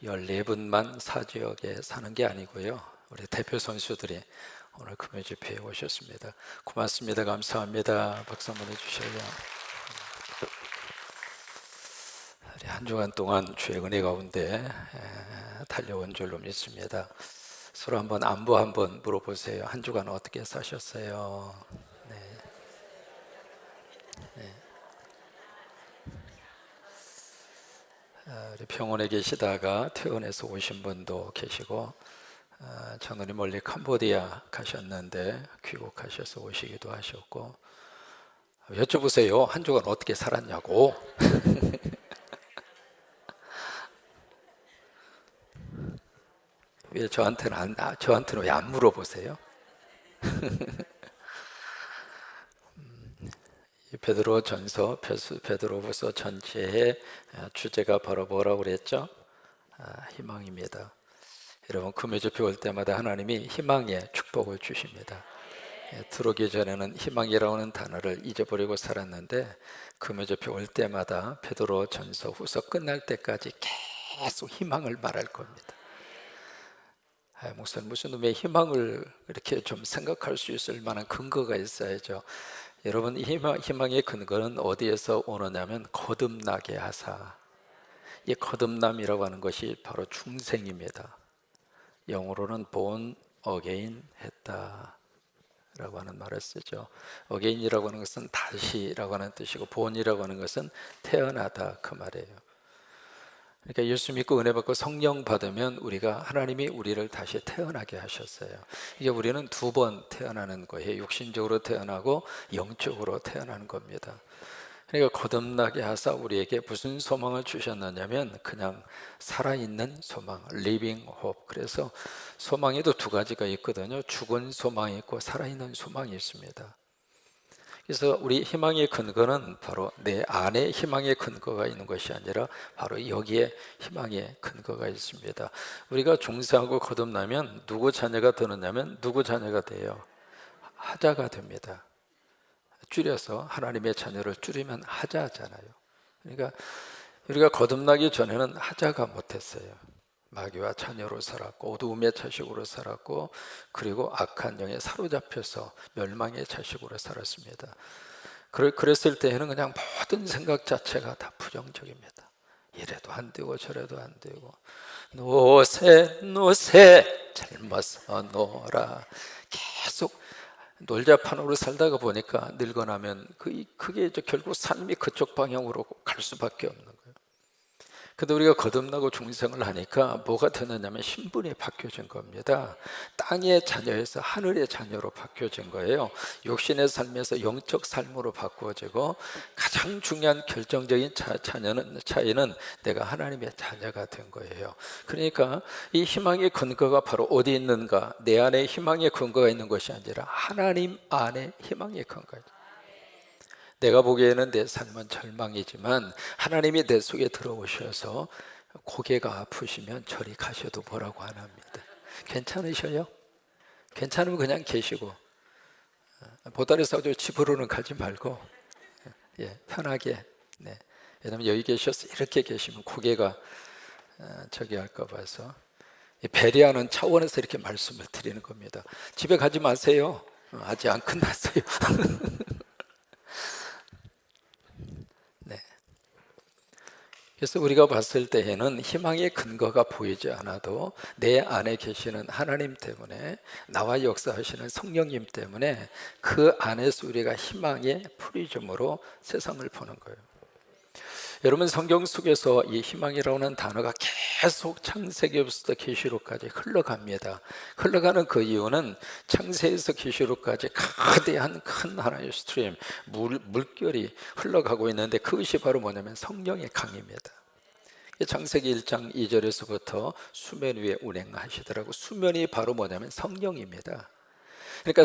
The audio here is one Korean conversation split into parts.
14분만 사지역에 사는 게 아니고요. 우리 대표 선수들이 오늘 금요 집회에 오셨습니다. 고맙습니다. 감사합니다. 박수 한번 해주셔요. 우리 한 주간 동안 주의 은혜 가운데 달려온 줄로 믿습니다. 서로 한번 안부 한번 물어보세요. 한 주간 어떻게 사셨어요? 네. 우리 병원에 계시다가 퇴원해서 오신 분도 계시고, 장로님 멀리 캄보디아 가셨는데 귀국하셔서 오시기도 하셨고, 여쭤보세요. 한 주간 어떻게 살았냐고. 왜 저한테는 왜 안 물어보세요? 이 베드로전서 전체의 주제가 바로 뭐라고 그랬죠? 희망입니다. 여러분, 금요 집회 올 때마다 하나님이 희망의 축복을 주십니다. 들어오기 전에는 희망이라는 단어를 잊어버리고 살았는데, 금요 집회 올 때마다 베드로전서 후서 끝날 때까지 계속 희망을 말할 겁니다. 목사님, 무슨 놈의 희망을 이렇게 좀 생각할 수 있을 만한 근거가 있어야죠. 여러분, 희망의 근거는 어디에서 오느냐면 거듭나게 하사. 이 거듭남이라고 하는 것이 바로 중생입니다. 영어로는 born again 했다 라고 하는 말을 쓰죠. again이라고 하는 것은 다시라고 하는 뜻이고, born이라고 하는 것은 태어나다, 그 말이에요. 그러니까 예수 믿고 은혜 받고 성령 받으면 하나님이 우리를 다시 태어나게 하셨어요. 이게 우리는 두 번 태어나는 거예요. 육신적으로 태어나고 영적으로 태어나는 겁니다. 그러니까 거듭나게 하사 우리에게 무슨 소망을 주셨느냐면 그냥 살아있는 소망, living hope. 그래서 소망에도 두 가지가 있거든요. 죽은 소망이 있고 살아있는 소망이 있습니다. 그래서 우리 희망의 근거는 바로 내 안에 희망의 근거가 있는 것이 아니라 바로 여기에 희망의 근거가 있습니다. 우리가 종사하고 거듭나면 누구 자녀가 되느냐면 누구 자녀가 돼요? 하자가 됩니다. 줄여서 하나님의 자녀를 줄이면 하자잖아요. 그러니까 우리가 거듭나기 전에는 하자가 못했어요. 마귀와 자녀로 살았고 어두움의 자식으로 살았고, 그리고 악한 영에 사로잡혀서 멸망의 자식으로 살았습니다. 그랬을 때에는 그냥 모든 생각 자체가 다 부정적입니다. 이래도 안 되고 저래도 안 되고, 노세 젊어서 놀아. 계속 놀자판으로 살다가 보니까 늙어나면 그게 결국 삶이 그쪽 방향으로 갈 수밖에 없는 거예요. 근데 우리가 거듭나고 중생을 하니까 뭐가 되느냐면 신분이 바뀌어진 겁니다. 땅의 자녀에서 하늘의 자녀로 바뀌어진 거예요. 육신의 삶에서 영적 삶으로 바꾸어지고, 가장 중요한 결정적인 차이는 내가 하나님의 자녀가 된 거예요. 그러니까 이 희망의 근거가 바로 어디 있는가? 내 안에 희망의 근거가 있는 것이 아니라 하나님 안에 희망의 근거예요. 내가 보기에는 내 삶은 절망이지만 하나님이 내 속에 들어오셔서 고개가 아프시면 저리 가셔도 뭐라고 안 합니다. 괜찮으셔요? 괜찮으면 그냥 계시고, 보따리 싸고 집으로는 가지 말고 편하게. 왜냐하면 여기 계셔서 이렇게 계시면 고개가 저기 할까 봐서 배려하는 차원에서 이렇게 말씀을 드리는 겁니다. 집에 가지 마세요. 아직 안 끝났어요. 그래서 우리가 봤을 때에는 희망의 근거가 보이지 않아도 내 안에 계시는 하나님 때문에, 나와 역사하시는 성령님 때문에 그 안에서 우리가 희망의 프리즘으로 세상을 보는 거예요. 여러분, 성경 속에서 이 희망이라는 단어가 계속 창세기부터 계시록까지 흘러갑니다. 흘러가는 그 이유는 창세에서 계시록까지 거대한 큰 하나의 스트림, 물결이 흘러가고 있는데, 그것이 바로 뭐냐면 성령의 강입니다. 창세기 1장 2절에서부터 수면 위에 운행하시더라고. 수면이 바로 뭐냐면 성령입니다. 그러니까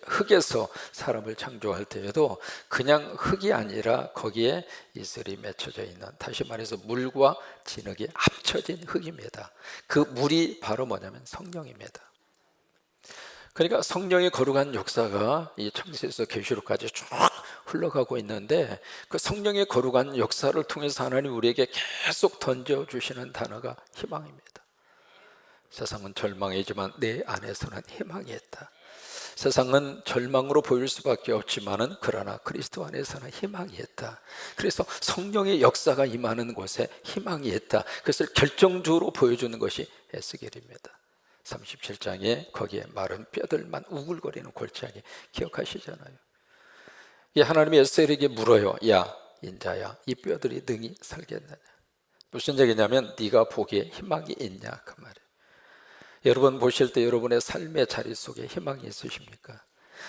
흙에서 사람을 창조할 때에도 그냥 흙이 아니라 거기에 이슬이 맺혀져 있는, 다시 말해서 물과 진흙이 합쳐진 흙입니다. 그 물이 바로 뭐냐면 성령입니다. 그러니까 성령의 거룩한 역사가 이 창세에서 계시록까지 쭉 흘러가고 있는데 그 성령의 거룩한 역사를 통해서 하나님 우리에게 계속 던져주시는 단어가 희망입니다. 세상은 절망이지만 내 안에서는 희망이 있다. 세상은 절망으로 보일 수밖에 없지만은 그러나 그리스도 안에서는 희망이 있다. 그래서 성령의 역사가 임하는 곳에 희망이 있다. 그것을 결정적으로 보여주는 것이 에스겔입니다. 37장에 거기에 마른 뼈들만 우글거리는 골짜기 기억하시잖아요. 하나님이 에스겔에게 물어요. 야 인자야, 이 뼈들이 능히 살겠느냐. 무슨 얘기냐면 네가 보기에 희망이 있냐 그 말이에요. 여러분 보실 때 여러분의 삶의 자리 속에 희망이 있으십니까?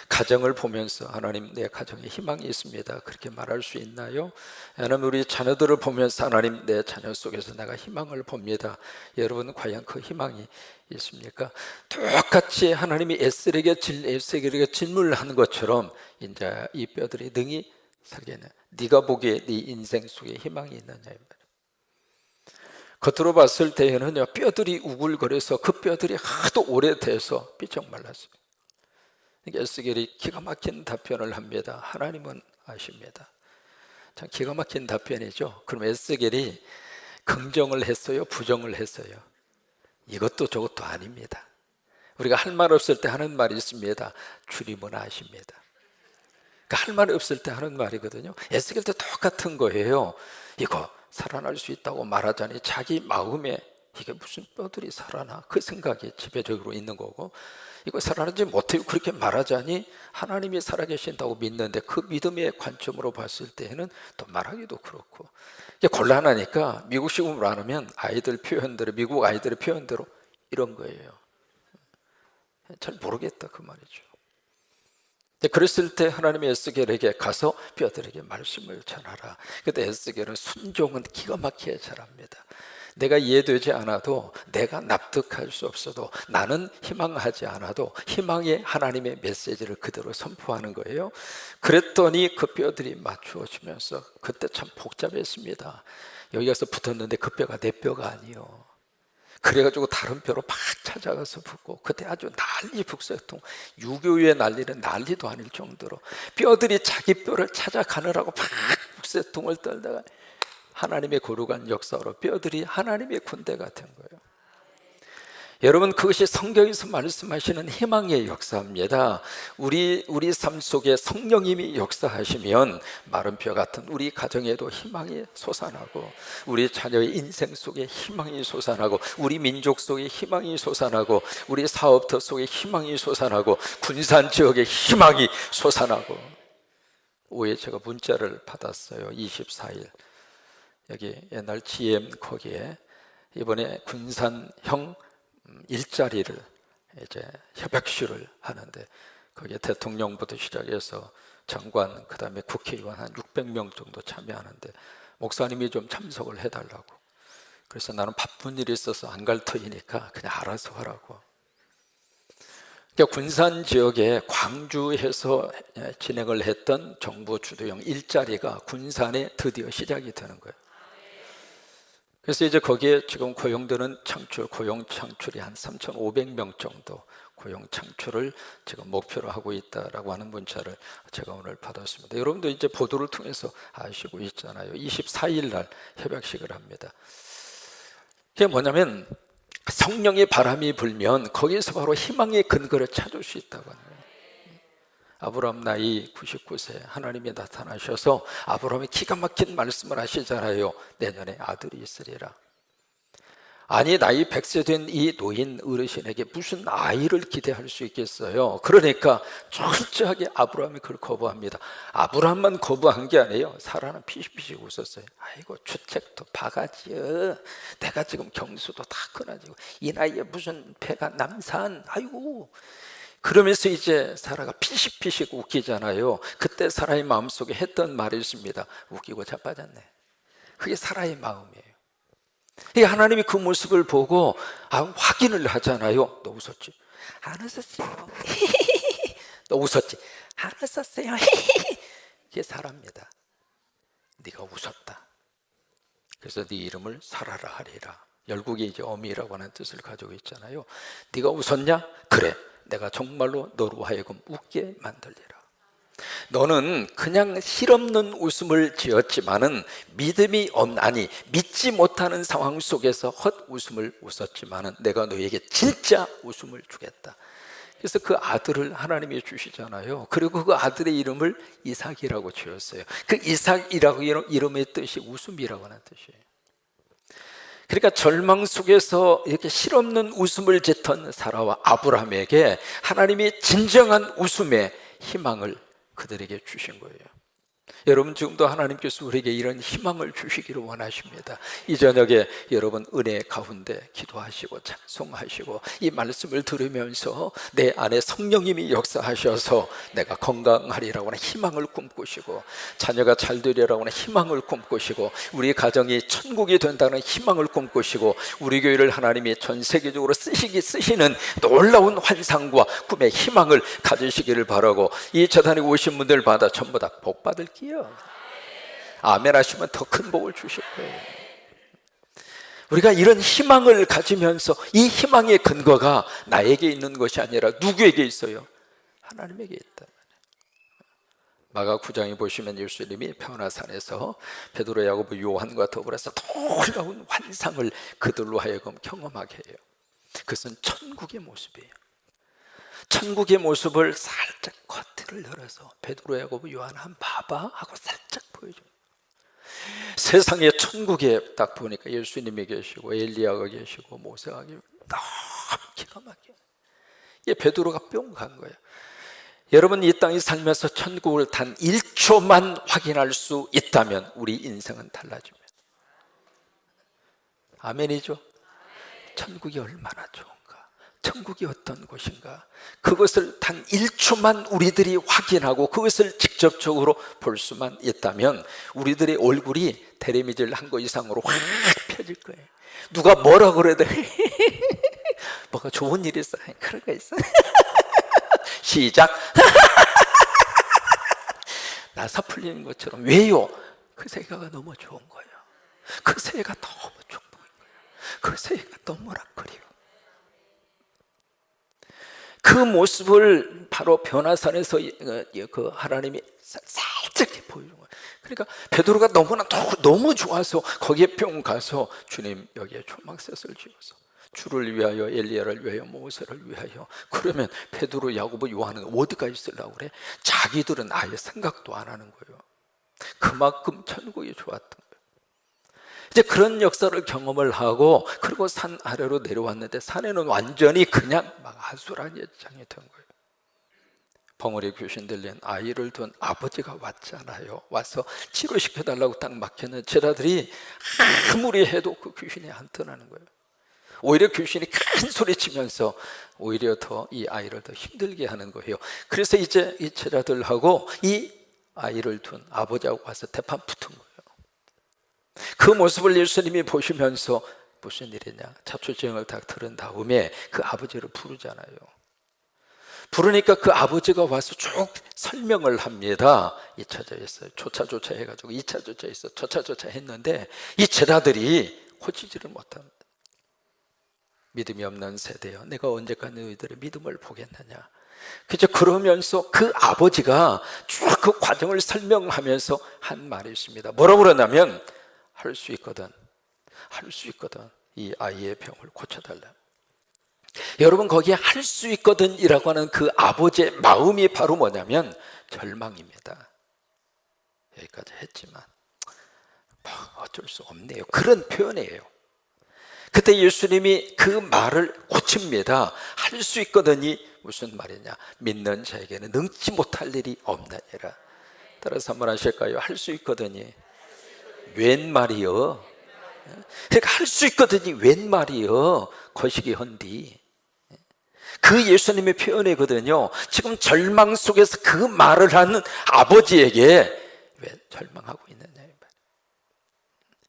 가정을 보면서 하나님 내 가정에 희망이 있습니다, 그렇게 말할 수 있나요? 하나님 우리 자녀들을 보면서 하나님 내 자녀 속에서 내가 희망을 봅니다. 여러분 과연 그 희망이 있습니까? 똑같이 하나님이 에스겔에게 질문을 하는 것처럼 이제 이 뼈들이 능히 살겠냐. 네가 보기에 네 인생 속에 희망이 있느냐 이 말이에요. 겉으로 봤을 때에는요, 뼈들이 우글거려서 그 뼈들이 하도 오래돼서 삐쩍 말랐어요. 에스겔이 기가 막힌 답변을 합니다. 하나님은 아십니다. 참 기가 막힌 답변이죠. 그럼 에스겔이 긍정을 했어요, 부정을 했어요? 이것도 저것도 아닙니다. 우리가 할 말 없을 때 하는 말이 있습니다. 주님은 아십니다. 그러니까 할 말 없을 때 하는 말이거든요. 에스겔도 똑같은 거예요. 이거 살아날 수 있다고 말하자니 자기 마음에 이게 무슨 뼈들이 살아나, 그 생각이 지배적으로 있는 거고, 이거 살아나지 못해요 그렇게 말하자니 하나님이 살아계신다고 믿는데 그 믿음의 관점으로 봤을 때는 또 말하기도 그렇고, 이게 곤란하니까 미국식으로 안 하면 아이들 표현대로, 미국 아이들의 표현대로 이런 거예요. 잘 모르겠다 그 말이죠. 그랬을 때 하나님이 에스겔에게 가서 뼈들에게 말씀을 전하라. 그때 에스겔은 순종은 기가 막히게 잘합니다. 내가 이해되지 않아도, 내가 납득할 수 없어도, 나는 희망하지 않아도 희망의 하나님의 메시지를 그대로 선포하는 거예요. 그랬더니 그 뼈들이 맞추어지면서, 그때 참 복잡했습니다. 여기 가서 붙었는데 그 뼈가 내 뼈가 아니요. 그래가지고 다른 뼈로 막 찾아가서 붙고, 그때 아주 난리 북새통, 유교의 난리는 난리도 아닐 정도로 뼈들이 자기 뼈를 찾아가느라고 막 북새통을 떨다가 하나님의 거룩한 역사로 뼈들이 하나님의 군대가 된 거예요. 여러분 그것이 성경에서 말씀하시는 희망의 역사입니다. 우리 삶 속에 성령님이 역사하시면 마른 뼈 같은 우리 가정에도 희망이 솟아나고, 우리 자녀의 인생 속에 희망이 솟아나고, 우리 민족 속에 희망이 솟아나고, 우리 사업터 속에 희망이 솟아나고, 군산 지역에 희망이 솟아나고. 오후에 제가 문자를 받았어요. 24일 여기 옛날 GM 거기에 이번에 군산형 일자리를 이제 협약식을 하는데, 거기에 대통령부터 시작해서 장관, 그 다음에 국회의원 한 600명 정도 참여하는데 목사님이 좀 참석을 해달라고. 그래서 나는 바쁜 일이 있어서 안 갈 터이니까 그냥 알아서 하라고. 그러니까 군산 지역에 광주에서 진행을 했던 정부 주도형 일자리가 군산에 드디어 시작이 되는 거예요. 그래서 이제 거기에 지금 고용되는 고용 창출이 한 3,500명 정도 고용 창출을 지금 목표로 하고 있다라고 하는 문자를 제가 오늘 받았습니다. 여러분도 이제 보도를 통해서 아시고 있잖아요. 24일 날 협약식을 합니다. 그게 뭐냐면 성령의 바람이 불면 거기에서 바로 희망의 근거를 찾을 수 있다고 하는 거예요. 아브라함 나이 99세 하나님이 나타나셔서 아브라함이 기가 막힌 말씀을 하시잖아요. 내년에 아들이 있으리라. 아니 나이 100세 된 이 노인 어르신에게 무슨 아이를 기대할 수 있겠어요? 그러니까 철저하게 아브라함이 그걸 거부합니다. 아브라함만 거부한 게 아니에요. 사라는 피식피식 웃었어요. 아이고 주책도 바가지여, 내가 지금 경수도 다 끊어지고 이 나이에 무슨 배가 남산, 아이고. 그러면서 이제 사라가 피식피식 웃기잖아요. 그때 사라의 마음속에 했던 말이 있습니다. 웃기고 자빠졌네. 그게 사라의 마음이에요. 하나님이 그 모습을 보고 확인을 하잖아요. 너 웃었지? 안 웃었어요. 너 웃었지? 안 웃었어요. 이게 사라입니다. 네가 웃었다. 그래서 네 이름을 사라라 하리라. 열국에 이제 어미라고 하는 뜻을 가지고 있잖아요. 네가 웃었냐? 그래, 내가 정말로 너로 하여금 웃게 만들리라. 너는 그냥 실없는 웃음을 지었지만은 아니 믿지 못하는 상황 속에서 헛웃음을 웃었지만은 내가 너에게 진짜 웃음을 주겠다. 그래서 그 아들을 하나님이 주시잖아요. 그리고 그 아들의 이름을 이삭이라고 지었어요. 그 이삭이라고 이름의 뜻이 웃음이라고 하는 뜻이에요. 그러니까 절망 속에서 이렇게 실없는 웃음을 짓던 사라와 아브라함에게 하나님이 진정한 웃음의 희망을 그들에게 주신 거예요. 여러분, 지금도 하나님께서 우리에게 이런 희망을 주시기를 원하십니다. 이 저녁에 여러분 은혜 가운데 기도하시고 찬송하시고 이 말씀을 들으면서 내 안에 성령님이 역사하셔서 내가 건강하리라고 하는 희망을 꿈꾸시고, 자녀가 잘 되리라고 하는 희망을 꿈꾸시고, 우리 가정이 천국이 된다는 희망을 꿈꾸시고, 우리 교회를 하나님이 전 세계적으로 쓰시는 놀라운 환상과 꿈의 희망을 가지시기를 바라고, 이 재단에 오신 분들 받아 전부 다 복 받을게요. 아멘 하시면 더 큰 복을 주실 거예요. 우리가 이런 희망을 가지면서, 이 희망의 근거가 나에게 있는 것이 아니라 누구에게 있어요? 하나님에게 있다. 마가 9장에 보시면 예수님이 변화산에서 베드로, 야고보, 요한과 더불어서 놀라운 환상을 그들로 하여금 경험하게 해요. 그것은 천국의 모습이에요. 천국의 모습을 살짝 겉을 열어서 베드로, 야고보, 요한 한 봐봐 하고 살짝 보여줘요. 세상에 천국에 딱 보니까 예수님이 계시고 엘리야가 계시고 모세가 계시고 너무 기가 막혀요. 이게 베드로가 뿅 간 거예요. 여러분, 이 땅에 살면서 천국을 단 1초만 확인할 수 있다면 우리 인생은 달라집니다. 아멘이죠? 천국이 얼마나 좋은가, 천국이 어떤 곳인가, 그것을 단 1초만 우리들이 확인하고 그것을 직접적으로 볼 수만 있다면 우리들의 얼굴이 대리미질 한 거 이상으로 확 펴질 거예요. 누가 뭐라 그래도 뭐가 좋은 일 있어? 그런 거 있어? 시작. 나사 풀리는 것처럼. 왜요? 그 새가 너무 좋은 거예요. 그 새가 너무 축복인 거예요. 그 새가 너무나 그리워. 그 모습을 바로 변화산에서 그 하나님이 살짝 보여준 거예요. 그러니까 베드로가 너무 좋아서 거기에 뿅 가서, 주님 여기에 초막셋을 지어서 주를 위하여, 엘리야를 위하여, 모세를 위하여. 그러면 베드로, 야고보, 요한은 어디가 있으려고 그래? 자기들은 아예 생각도 안 하는 거예요. 그만큼 천국이 좋았던 거예요. 이제 그런 역사를 경험을 하고, 그리고 산 아래로 내려왔는데 산에는 완전히 그냥 막 아수라장이 된 거예요. 벙어리 귀신 들린 아이를 둔 아버지가 왔잖아요. 와서 치료시켜달라고 딱 막혔는 제자들이 아무리 해도 그 귀신이 안 떠나는 거예요. 오히려 귀신이 큰 소리 치면서 오히려 더 이 아이를 더 힘들게 하는 거예요. 그래서 이제 이 제자들하고 이 아이를 둔 아버지하고 와서 대판 붙은 거예요. 그 모습을 예수님이 보시면서 무슨 일이냐, 자초지종을 딱 들은 다음에 그 아버지를 부르잖아요. 부르니까 그 아버지가 와서 쭉 설명을 합니다. 2차저 있어요. 조차 해가지고 2차조차 있어. 조차 했는데 이 제자들이 고치지를 못합니다. 믿음이 없는 세대여, 내가 언제까지 너희들의 믿음을 보겠느냐. 그죠? 그러면서 그 아버지가 쭉 그 과정을 설명하면서 한 말이 있습니다. 뭐라고 그러냐면, 할 수 있거든, 이 아이의 병을 고쳐달라. 여러분, 거기에 할 수 있거든 이라고 하는 그 아버지의 마음이 바로 뭐냐면 절망입니다. 여기까지 했지만 어쩔 수 없네요, 그런 표현이에요. 그때 예수님이 그 말을 고칩니다. 할 수 있거든이 무슨 말이냐, 믿는 자에게는 능치 못할 일이 없느니라. 따라서 한번 하실까요? 할 수 있거든이 웬 말이여. 그러니까 할 수 있거든이 웬 말이여, 거시기 헌디. 그 예수님의 표현이거든요. 지금 절망 속에서 그 말을 하는 아버지에게 왜 절망하고 있느냐,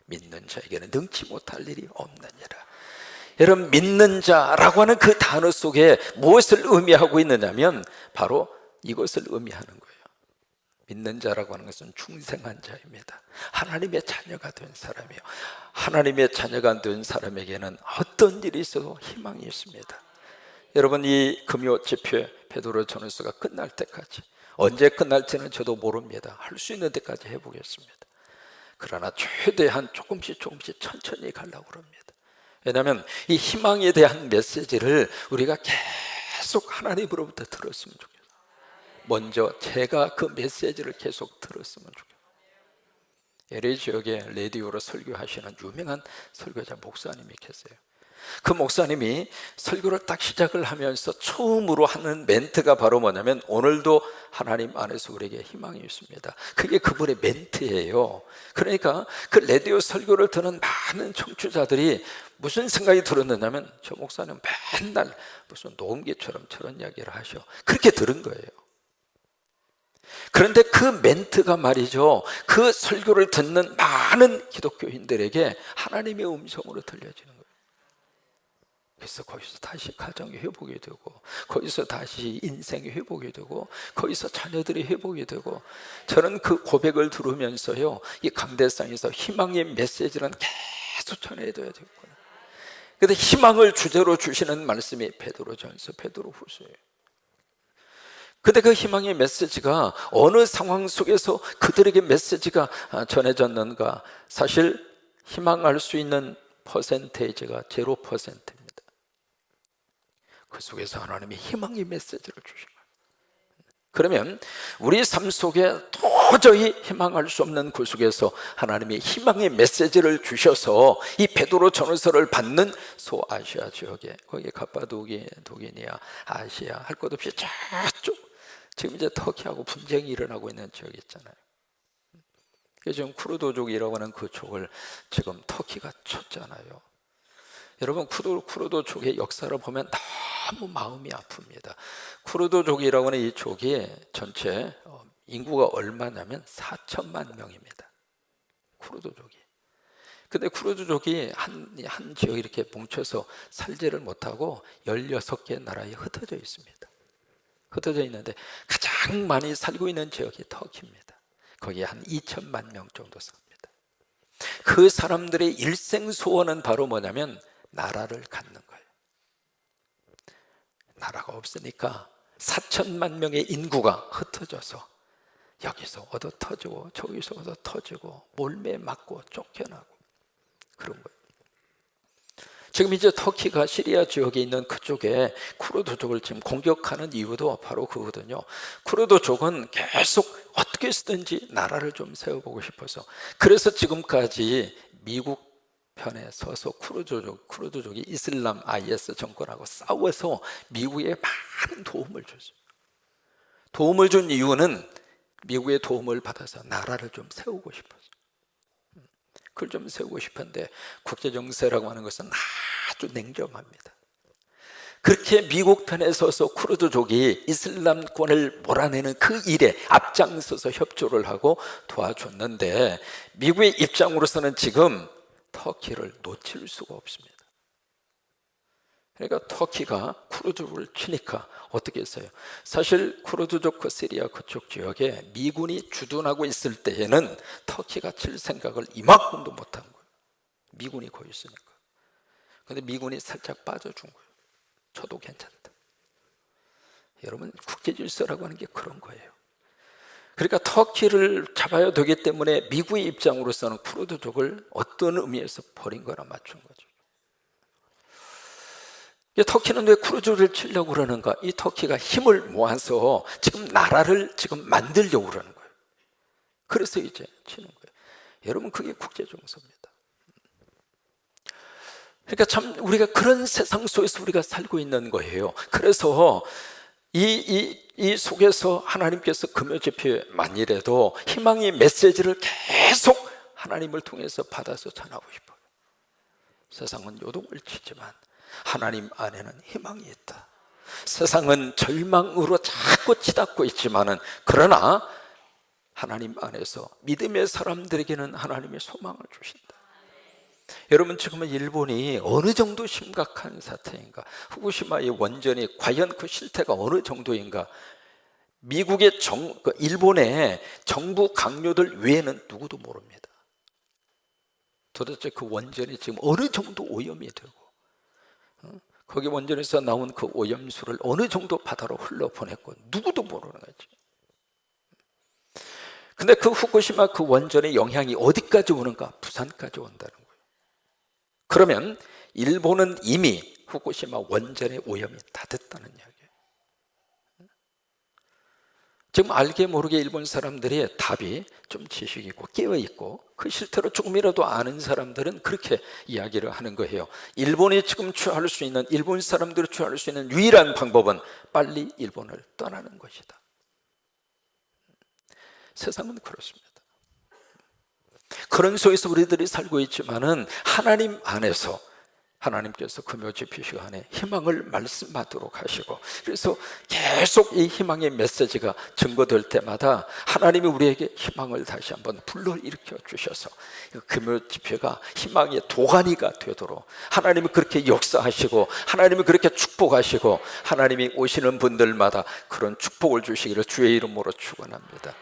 믿는 자에게는 능치 못할 일이 없느니라. 여러분, 믿는 자라고 하는 그 단어 속에 무엇을 의미하고 있느냐면 바로 이것을 의미하는 거예요. 믿는 자라고 하는 것은 중생한 자입니다. 하나님의 자녀가 된 사람이에요. 하나님의 자녀가 된 사람에게는 어떤 일이 있어도 희망이 있습니다. 여러분, 이 금요 집회 베드로 전후서가 끝날 때까지 언제 끝날지는 저도 모릅니다. 할 수 있는 데까지 해보겠습니다. 그러나 최대한 조금씩 천천히 가려고 합니다. 왜냐하면 이 희망에 대한 메시지를 우리가 계속 하나님으로부터 들었으면 좋겠어요. 먼저 제가 그 메시지를 계속 들었으면 좋겠어요. LA 지역에 라디오로 설교하시는 유명한 설교자 목사님이 계세요. 그 목사님이 설교를 딱 시작을 하면서 처음으로 하는 멘트가 바로 뭐냐면, 오늘도 하나님 안에서 우리에게 희망이 있습니다. 그게 그분의 멘트예요. 그러니까 그 라디오 설교를 듣는 많은 청취자들이 무슨 생각이 들었느냐면, 저 목사님 맨날 무슨 녹음기처럼 저런 이야기를 하셔. 그렇게 들은 거예요. 그런데 그 멘트가 말이죠, 그 설교를 듣는 많은 기독교인들에게 하나님의 음성으로 들려지는 거예요. 그래서 거기서 다시 가정이 회복이 되고, 거기서 다시 인생이 회복이 되고, 거기서 자녀들이 회복이 되고, 저는 그 고백을 들으면서요, 이 강대상에서 희망의 메시지는 계속 전해줘야 되겠구나. 근데 희망을 주제로 주시는 말씀이 베드로전서, 베드로후서예요. 근데 그 희망의 메시지가 어느 상황 속에서 그들에게 메시지가 전해졌는가? 사실 희망할 수 있는 퍼센테이지가 0%입니다. 그 속에서 하나님이 희망의 메시지를 주신 거예요. 그러면 우리 삶 속에 도저히 희망할 수 없는 그 속에서 하나님이 희망의 메시지를 주셔서 이 베드로 전후서를 받는 소아시아 지역에, 거기 갑바도기니아, 아시아 할 것 없이 저쪽, 지금 이제 터키하고 분쟁이 일어나고 있는 지역이 있잖아요. 지금 쿠르드족이라고 하는 그 족을 지금 터키가 쳤잖아요. 여러분, 쿠르드족의 역사를 보면 너무 마음이 아픕니다. 쿠르드족이라고 하는 이 족이 전체 인구가 얼마냐면 4천만 명입니다. 쿠르드족이. 근데 쿠르드족이 한 지역에 이렇게 뭉쳐서 살지를 못하고 16개 나라에 흩어져 있습니다. 흩어져 있는데 가장 많이 살고 있는 지역이 터키입니다. 거기에 한 2천만 명 정도 삽니다. 그 사람들의 일생 소원은 바로 뭐냐면 나라를 갖는 거예요. 나라가 없으니까 4천만 명의 인구가 흩어져서 여기서 얻어 터지고 저기서 얻어 터지고 몰매 맞고 쫓겨나고 그런 거예요. 지금 이제 터키가 시리아 지역에 있는 그쪽에 쿠르드족을 지금 공격하는 이유도 바로 그거거든요. 쿠르드족은 계속 어떻게 쓰든지 나라를 좀 세워보고 싶어서, 그래서 지금까지 미국 편에 서서 쿠르드족이 이슬람 IS 정권하고 싸워서 미국에 많은 도움을 줬어요. 도움을 준 이유는 미국의 도움을 받아서 나라를 좀 세우고 싶어서. 그걸 좀 세우고 싶은데 국제정세라고 하는 것은 아주 냉정합니다. 그렇게 미국 편에 서서 쿠르드족이 이슬람권을 몰아내는 그 일에 앞장서서 협조를 하고 도와줬는데, 미국의 입장으로서는 지금 터키를 놓칠 수가 없습니다. 그러니까 터키가 쿠르드족을 치니까 어떻게 했어요? 사실 쿠르드족 그 시리아 그쪽 지역에 미군이 주둔하고 있을 때에는 터키가 칠 생각을 이만큼도 못한 거예요. 미군이 거기 있으니까. 그런데 미군이 살짝 빠져준 거예요. 저도 괜찮다. 여러분, 국제 질서라고 하는 게 그런 거예요. 그러니까 터키를 잡아야 되기 때문에 미국의 입장으로서는 쿠르드족을 어떤 의미에서 버린 거나 맞춘 거죠. 터키는 왜 쿠르드족을 치려고 그러는가? 이 터키가 힘을 모아서 지금 나라를 지금 만들려고 그러는 거예요. 그래서 이제 치는 거예요. 여러분, 그게 국제 정서입니다. 그러니까 참 우리가 그런 세상 속에서 우리가 살고 있는 거예요. 그래서 이 속에서 하나님께서 금요집회만이라도 희망의 메시지를 계속 하나님을 통해서 받아서 전하고 싶어요. 세상은 요동을 치지만 하나님 안에는 희망이 있다. 세상은 절망으로 자꾸 치닫고 있지만은, 그러나 하나님 안에서 믿음의 사람들에게는 하나님의 소망을 주신다. 여러분, 지금은 일본이 어느 정도 심각한 사태인가, 후쿠시마의 원전이 과연 그 실태가 어느 정도인가, 미국의 일본의 정부 강요들 외에는 누구도 모릅니다. 도대체 그 원전이 지금 어느 정도 오염이 되고, 거기 원전에서 나온 그 오염수를 어느 정도 바다로 흘러보냈고 누구도 모르는 거지. 근데 그 후쿠시마 그 원전의 영향이 어디까지 오는가? 부산까지 온다는 거예요. 그러면 일본은 이미 후쿠시마 원전의 오염이 다 됐다는 이야기예요. 지금 알게 모르게 일본 사람들이 답이 좀 지식 있고 깨어 있고 그 실태로 조금이라도 아는 사람들은 그렇게 이야기를 하는 거예요. 일본이 지금 취할 수 있는, 일본 사람들이 취할 수 있는 유일한 방법은 빨리 일본을 떠나는 것이다. 세상은 그렇습니다. 그런 속에서 우리들이 살고 있지만은 하나님 안에서 하나님께서 금요집회 시간에 희망을 말씀하도록 하시고, 그래서 계속 이 희망의 메시지가 증거될 때마다 하나님이 우리에게 희망을 다시 한번 불러일으켜 주셔서 금요집회가 희망의 도가니가 되도록 하나님이 그렇게 역사하시고 하나님이 그렇게 축복하시고 하나님이 오시는 분들마다 그런 축복을 주시기를 주의 이름으로 축원합니다.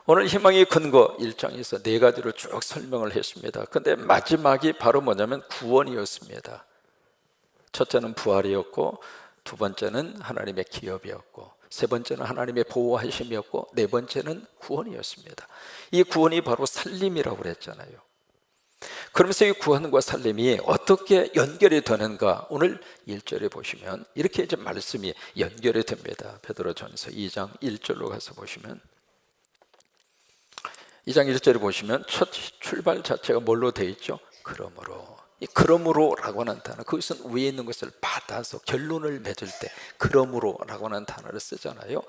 오늘 희망의 근거 1장에서 4가지로 쭉 설명을 했습니다. 근데 마지막이 바로 뭐냐면 구원이었습니다. 첫째는 부활이었고, 두 번째는 하나님의 기업이었고, 세 번째는 하나님의 보호하심이었고, 네 번째는 구원이었습니다. 이 구원이 바로 살림이라고 그랬잖아요. 그러면서 이 구원과 살림이 어떻게 연결이 되는가? 오늘 1절에 보시면 이렇게 이제 말씀이 연결이 됩니다. 베드로전서 2장 1절로 가서 보시면, 2장 1절에 보시면 첫 출발 자체가 뭘로 되어 있죠? 그러므로. 이 그러므로라고 하는 단어, 그것은 위에 있는 것을 받아서 결론을 맺을 때 그러므로라고 하는 단어를 쓰잖아요.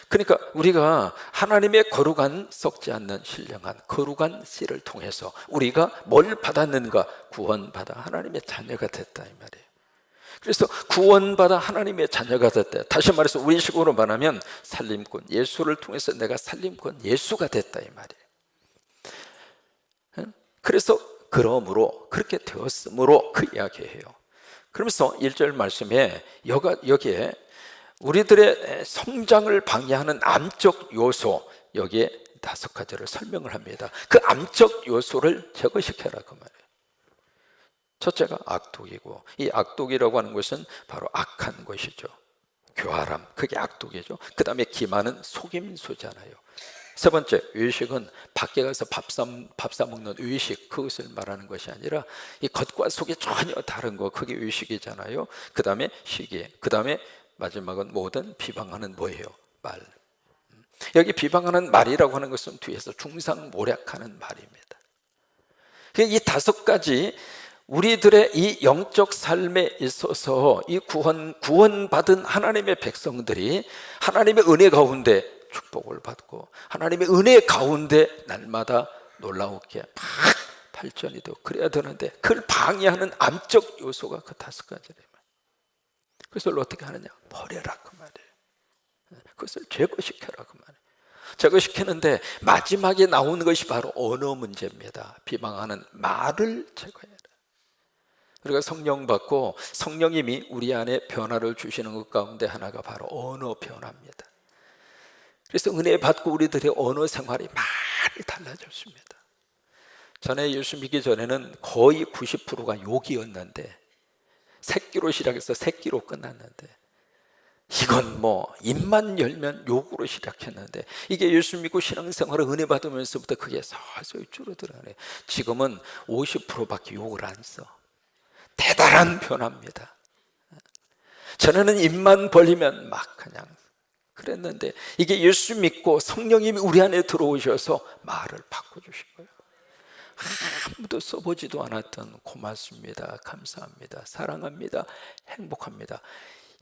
그러니까 우리가 하나님의 거룩한 썩지 않는 신령한 거룩한 씨를 통해서 우리가 뭘 받았는가? 구원받아 하나님의 자녀가 됐다 이 말이에요. 그래서 구원받아 하나님의 자녀가 됐다. 다시 말해서 우리식으로 말하면 살림꾼 예수를 통해서 내가 살림꾼 예수가 됐다 이 말이에요. 그래서 그러므로 그렇게 되었으므로 그 이야기예요. 그러면서 1절 말씀에 여기에 우리들의 성장을 방해하는 암적 요소, 여기에 5가지를 설명을 합니다. 그 암적 요소를 제거시켜라 그 말이에요. 첫째가 악독이고, 이 악독이라고 하는 것은 바로 악한 것이죠. 교활함, 그게 악독이죠. 그 다음에 기만은 속임수잖아요. 세 번째, 의식은 밖에 가서 밥 사 먹는 의식, 그것을 말하는 것이 아니라 이 겉과 속이 전혀 다른 거, 그게 의식이잖아요. 그 다음에 시기, 그 다음에 마지막은 모든 비방하는 뭐예요? 말. 여기 비방하는 말이라고 하는 것은 뒤에서 중상모략하는 말입니다. 이 5가지 우리들의 이 영적 삶에 있어서 이 구원받은 하나님의 백성들이 하나님의 은혜 가운데 축복을 받고 하나님의 은혜 가운데 날마다 놀라우게 막 발전이 되고 그래야 되는데, 그걸 방해하는 암적 요소가 그 5가지래요. 그것을 어떻게 하느냐? 버려라 그 말이에요. 그것을 제거시켜라 그 말이에요. 제거시키는데 마지막에 나오는 것이 바로 언어 문제입니다. 비방하는 말을 제거해라. 우리가 성령 받고 성령님이 우리 안에 변화를 주시는 것 가운데 하나가 바로 언어 변화입니다. 그래서 은혜 받고 우리들의 언어 생활이 많이 달라졌습니다. 전에 예수 믿기 전에는 거의 90%가 욕이었는데, 새끼로 시작해서 새끼로 끝났는데, 이건 뭐 입만 열면 욕으로 시작했는데, 이게 예수 믿고 신앙생활을 은혜 받으면서부터 그게 서서히 줄어들어요. 지금은 50%밖에 욕을 안 써. 대단한 변화입니다. 전에는 입만 벌리면 막 그냥 그랬는데, 이게 예수 믿고 성령님이 우리 안에 들어오셔서 말을 바꿔주신 거예요. 아무도 써보지도 않았던 고맙습니다, 감사합니다, 사랑합니다, 행복합니다,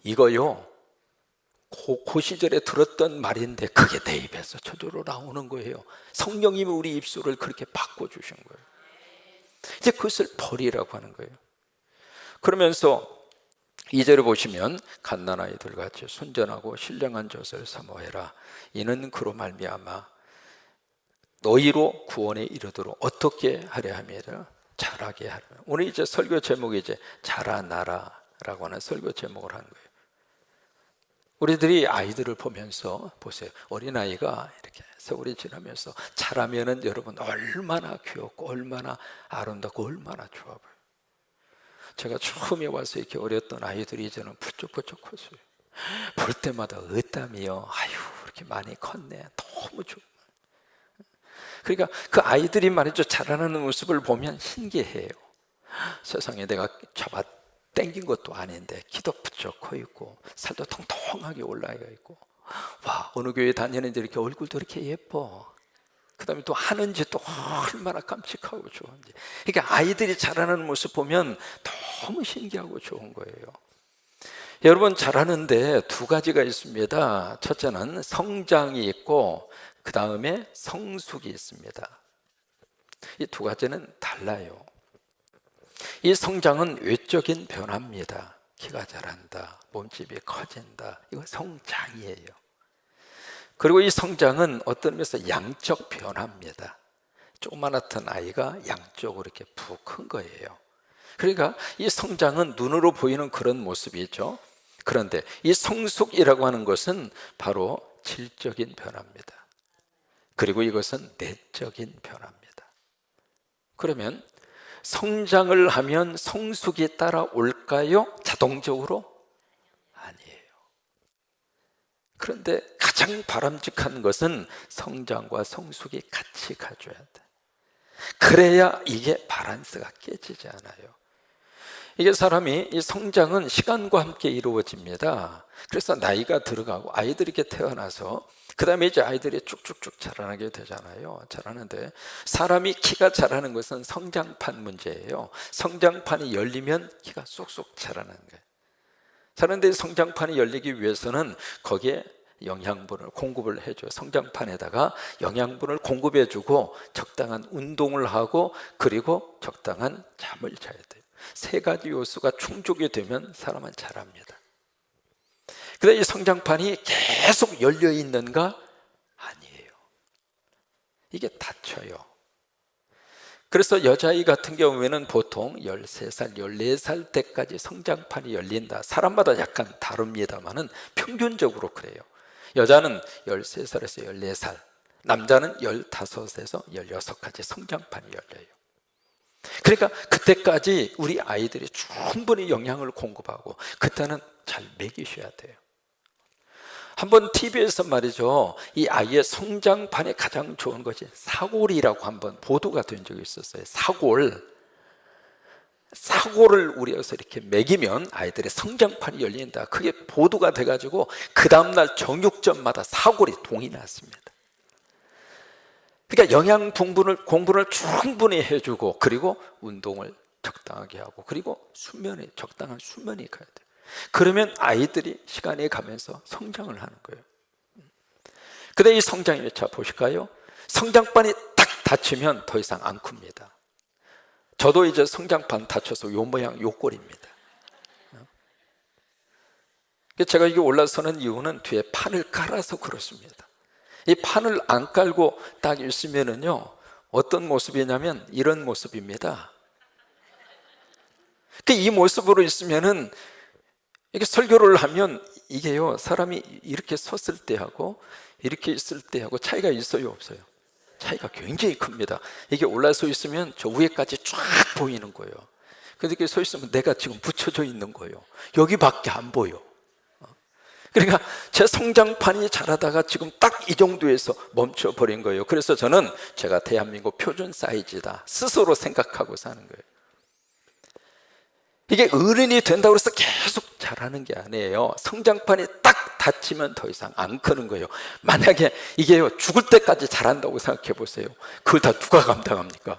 이거요 그 시절에 들었던 말인데 그게 내 입에서 저절로 나오는 거예요. 성령님이 우리 입술을 그렇게 바꿔주신 거예요. 이제 그것을 버리라고 하는 거예요. 그러면서 2절을 보시면 갓난아이들 같이 순전하고 신령한 젖을 사모해라. 이는 그로 말미암아 너희로 구원에 이르도록 어떻게 하려 함이라? 자라게 하라. 오늘 이제 설교 제목이 이제 자라나라라고 하는 설교 제목을 한 거예요. 우리들이 아이들을 보면서 보세요. 어린아이가 이렇게 세월이 지나면서 자라면은 여러분 얼마나 귀엽고 얼마나 아름답고 얼마나 좋아 보여요. 제가 처음에 와서 이렇게 어렸던 아이들이 이제는 부쩍부쩍 컸어요. 볼 때마다 어땀이요. 아유, 이렇게 많이 컸네. 너무 좋아. 그러니까 그 아이들이 말이죠, 자라나는 모습을 보면 신기해요. 세상에, 내가 잡아 당긴 것도 아닌데 키도 부쩍 커 있고 살도 통통하게 올라가 있고, 와, 어느 교회 다니는데 이렇게 얼굴도 이렇게 예뻐. 그 다음에 또 하는 짓도 얼마나 깜찍하고 좋은지. 그러니까 아이들이 자라는 모습 보면 너무 신기하고 좋은 거예요. 여러분, 자라는데 두 가지가 있습니다. 첫째는 성장이 있고 그 다음에 성숙이 있습니다. 이 두 가지는 달라요. 이 성장은 외적인 변화입니다. 키가 자란다, 몸집이 커진다, 이거 성장이에요. 그리고 이 성장은 어떤 면에서 양적 변화입니다. 조그만했던 아이가 양쪽으로 이렇게 푹 큰 거예요. 그러니까 이 성장은 눈으로 보이는 그런 모습이죠. 그런데 이 성숙이라고 하는 것은 바로 질적인 변화입니다. 그리고 이것은 내적인 변화입니다. 그러면 성장을 하면 성숙이 따라올까요? 자동적으로? 아니에요. 그런데 가장 바람직한 것은 성장과 성숙이 같이 가줘야 돼. 그래야 이게 밸런스가 깨지지 않아요. 이게 사람이, 이 성장은 시간과 함께 이루어집니다. 그래서 나이가 들어가고 아이들이 이렇게 태어나서 그 다음에 이제 아이들이 쭉쭉쭉 자라나게 되잖아요. 자라는데 사람이 키가 자라는 것은 성장판 문제예요. 성장판이 열리면 키가 쏙쏙 자라는 거예요. 자라는데 성장판이 열리기 위해서는 거기에 영양분을 공급을 해줘요. 성장판에다가 영양분을 공급해주고 적당한 운동을 하고 그리고 적당한 잠을 자야 돼요. 세 가지 요소가 충족이 되면 사람은 자랍니다. 그런데 이 성장판이 계속 열려 있는가? 아니에요. 이게 닫혀요. 그래서 여자아이 같은 경우에는 보통 13살, 14살 때까지 성장판이 열린다. 사람마다 약간 다릅니다만은 평균적으로 그래요. 여자는 13살에서 14살, 남자는 15에서 16까지 성장판이 열려요. 그러니까 그때까지 우리 아이들이 충분히 영양을 공급하고 그때는 잘 먹이셔야 돼요. 한번 TV에서 말이죠, 이 아이의 성장판에 가장 좋은 것이 사골이라고 한번 보도가 된 적이 있었어요. 사골을 우려서 이렇게 먹이면 아이들의 성장판이 열린다. 그게 보도가 돼가지고 그 다음날 정육점마다 사골이 동이 났습니다. 그러니까 영양 공부를 충분히 해주고 그리고 운동을 적당하게 하고 그리고 적당한 수면이 가야 돼요. 그러면 아이들이 시간이 가면서 성장을 하는 거예요. 근데 이 성장이, 자 보실까요? 성장판이 딱 닫히면 더 이상 안 큽니다. 저도 이제 성장판 닫혀서 요 모양 요 꼴입니다. 제가 이게 올라서는 이유는 뒤에 판을 깔아서 그렇습니다. 이 판을 안 깔고 딱 있으면은요, 어떤 모습이냐면 이런 모습입니다. 이 모습으로 있으면은 이렇게 설교를 하면 이게요, 사람이 이렇게 섰을 때하고 이렇게 있을 때하고 차이가 있어요, 없어요? 차이가 굉장히 큽니다. 이게 올라서 있으면 저 위에까지 쫙 보이는 거예요. 근데 이렇게 서 있으면 내가 지금 붙여져 있는 거예요. 여기밖에 안 보여. 그러니까 제 성장판이 자라다가 지금 딱 이 정도에서 멈춰버린 거예요. 그래서 저는 제가 대한민국 표준 사이즈다 스스로 생각하고 사는 거예요. 이게 어른이 된다고 해서 계속 자라는 게 아니에요. 성장판이 딱 닫히면 더 이상 안 크는 거예요. 만약에 이게요, 죽을 때까지 자란다고 생각해 보세요. 그걸 다 누가 감당합니까?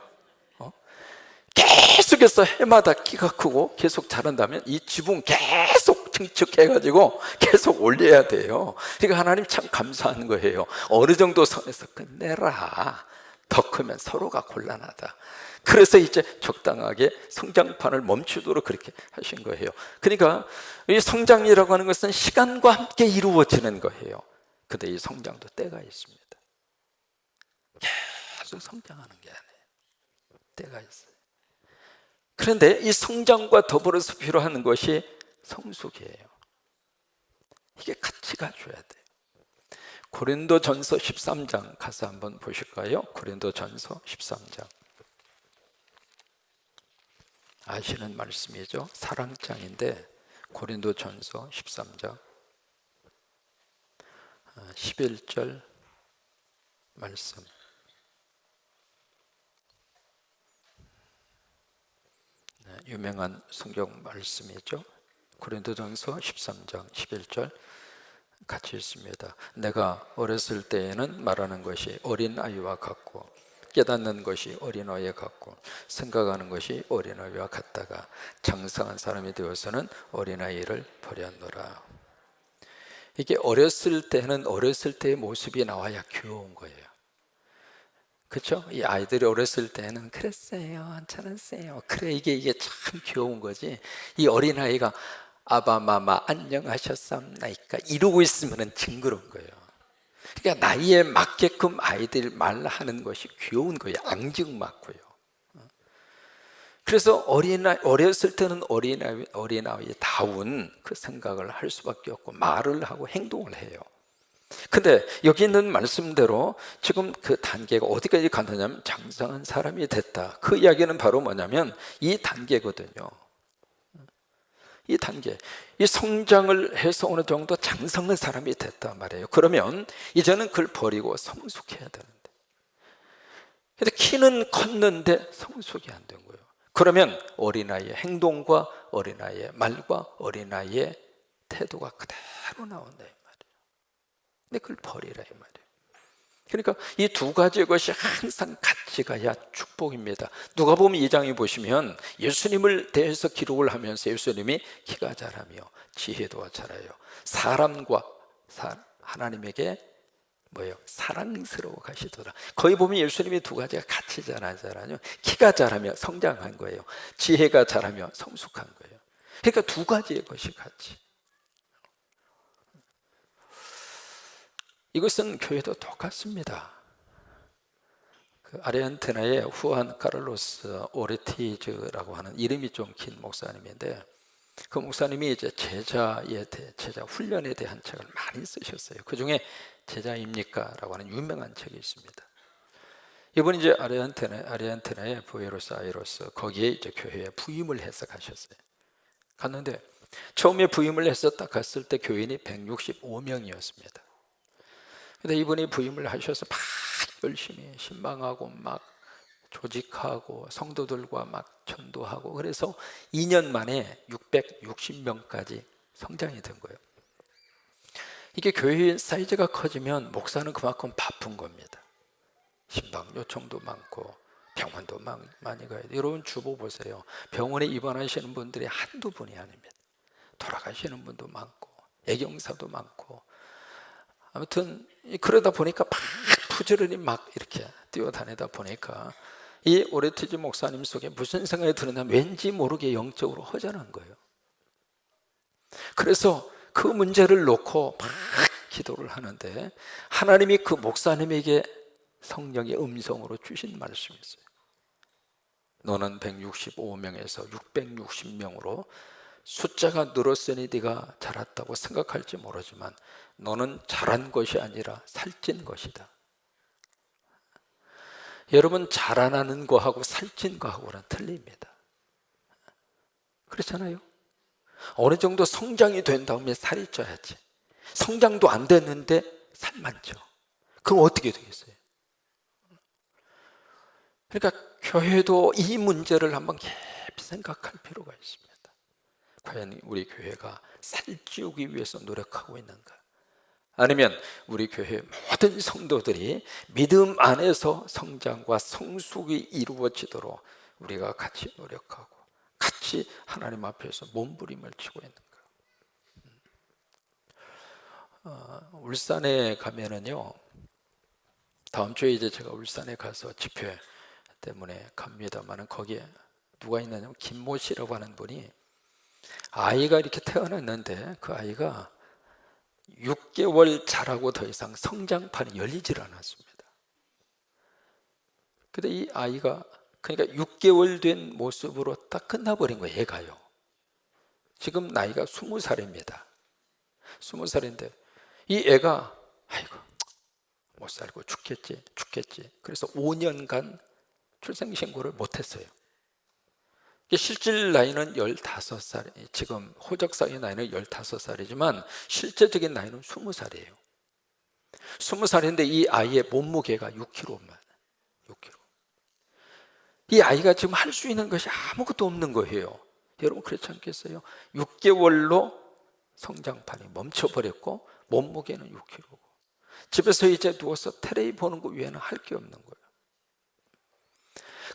계속해서 해마다 키가 크고 계속 자란다면 이 지붕 계속 증축해가지고 계속 올려야 돼요. 그러니까 하나님 참 감사한 거예요. 어느 정도 선에서 끝내라. 더 크면 서로가 곤란하다. 그래서 이제 적당하게 성장판을 멈추도록 그렇게 하신 거예요. 그러니까 이 성장이라고 하는 것은 시간과 함께 이루어지는 거예요. 근데 이 성장도 때가 있습니다. 계속 성장하는 게 아니에요. 때가 있어요. 그런데 이 성장과 더불어서 필요한 것이 성숙이에요. 이게 같이 가줘야 돼요. 고린도전서 13장 가서 한번 보실까요? 고린도전서 13장. 아시는 말씀이죠. 사랑장인데 고린도전서 13장 11절 말씀. 유명한 성경 말씀이죠. 고린도전서 13장 11절 같이 읽습니다. 내가 어렸을 때에는 말하는 것이 어린아이와 같고 깨닫는 것이 어린아이와 같고 생각하는 것이 어린아이와 같다가 장성한 사람이 되어서는 어린아이를 버렸노라. 이게 어렸을 때는 어렸을 때의 모습이 나와야 귀여운 거예요. 그렇죠? 이 아이들이 어렸을 때는 그랬어요, 저랬어요. 그래, 이게 참 귀여운 거지. 이 어린아이가 아바마마 안녕하셨습니까? 이러고 있으면 징그러운 거예요. 그러니까 나이에 맞게끔 아이들 말하는 것이 귀여운 거예요. 앙증맞고요. 그래서 어렸을 때는 어린아이다운 그 생각을 할 수밖에 없고 말을 하고 행동을 해요. 근데 여기 있는 말씀대로 지금 그 단계가 어디까지 간다냐면 장성한 사람이 됐다. 그 이야기는 바로 뭐냐면 이 단계거든요. 이 단계, 이 성장을 해서 어느 정도 장성한 사람이 됐단 말이에요. 그러면 이제는 그걸 버리고 성숙해야 되는데, 근데 키는 컸는데 성숙이 안 된 거예요. 그러면 어린아이의 행동과 어린아이의 말과 어린아이의 태도가 그대로 나온다 이 말이에요. 근데 그걸 버리라 이 말이에요. 그러니까 이 두 가지 것이 항상 같이 가야 축복입니다. 누가복음 2장에 보시면 예수님을 대해서 기록을 하면서 예수님이 키가 자라며 지혜도 자라요, 사람과 하나님에게 뭐예요? 사랑스러워 가시더라. 거기 보면 예수님이 두 가지가 같이 자라잖아요. 키가 자라며 성장한 거예요. 지혜가 자라며 성숙한 거예요. 그러니까 두 가지의 것이 같이. 이것은 교회도 똑같습니다. 그 아르헨티나의 후안 카를로스 오르티즈라고 하는 이름이 좀 긴 목사님인데, 그 목사님이 이제 제자 훈련에 대한 책을 많이 쓰셨어요. 그 중에 제자입니까? 라고 하는 유명한 책이 있습니다. 이분이 이제 아르헨티나의 부에노스아이레스 거기에 이제 교회에 부임을 해서 가셨어요. 갔는데 처음에 부임을 해서 딱 갔을 때 교인이 165명이었습니다. 근데 이분이 부임을 하셔서 막 열심히 신방하고 막 조직하고 성도들과 막 전도하고, 그래서 2년 만에 660명까지 성장이 된 거예요. 이게 교회 사이즈가 커지면 목사는 그만큼 바쁜 겁니다. 신방 요청도 많고 병원도 많이 가야 돼요. 여러분 주보 보세요. 병원에 입원하시는 분들이 한두 분이 아닙니다. 돌아가시는 분도 많고 애경사도 많고, 아무튼 그러다 보니까 막 부지런히 막 이렇게 뛰어다니다 보니까 이 오레티즈 목사님 속에 무슨 생각이 드느냐면 왠지 모르게 영적으로 허전한 거예요. 그래서 그 문제를 놓고 막 기도를 하는데 하나님이 그 목사님에게 성령의 음성으로 주신 말씀이 있어요. 너는 165명에서 660명으로 숫자가 늘었으니 네가 자랐다고 생각할지 모르지만 너는 자란 것이 아니라 살찐 것이다. 여러분, 자라나는 거하고 살찐 거하고는 틀립니다. 그렇잖아요? 어느 정도 성장이 된 다음에 살이 쪄야지. 성장도 안 됐는데 살만 쪄. 그럼 어떻게 되겠어요? 그러니까 교회도 이 문제를 한번 깊이 생각할 필요가 있습니다. 과연 우리 교회가 살찌우기 위해서 노력하고 있는가? 아니면 우리 교회 모든 성도들이 믿음 안에서 성장과 성숙이 이루어지도록 우리가 같이 노력하고 같이 하나님 앞에서 몸부림을 치고 있는가? 울산에 가면은요, 다음 주에 이제 제가 울산에 가서 집회 때문에 갑니다만은 거기에 누가 있느냐면 김모 씨라고 하는 분이 아이가 이렇게 태어났는데 그 아이가 6개월 자라고 더 이상 성장판이 열리질 않았습니다. 근데 이 아이가 그러니까 6개월 된 모습으로 딱 끝나버린 거예요. 얘가요. 지금 나이가 20살입니다. 20살인데 이 애가 아이고 못 살고 죽겠지. 그래서 5년간 출생신고를 못했어요. 실질 나이는 15살, 지금 호적상의 나이는 15살이지만 실제적인 나이는 20살이에요. 20살인데 이 아이의 몸무게가 6kg만, 6kg. 이 아이가 지금 할 수 있는 것이 아무것도 없는 거예요. 여러분 그렇지 않겠어요? 6개월로 성장판이 멈춰버렸고 몸무게는 6kg고 집에서 이제 누워서 텔레비 보는 것 외에는 할 게 없는 거예요.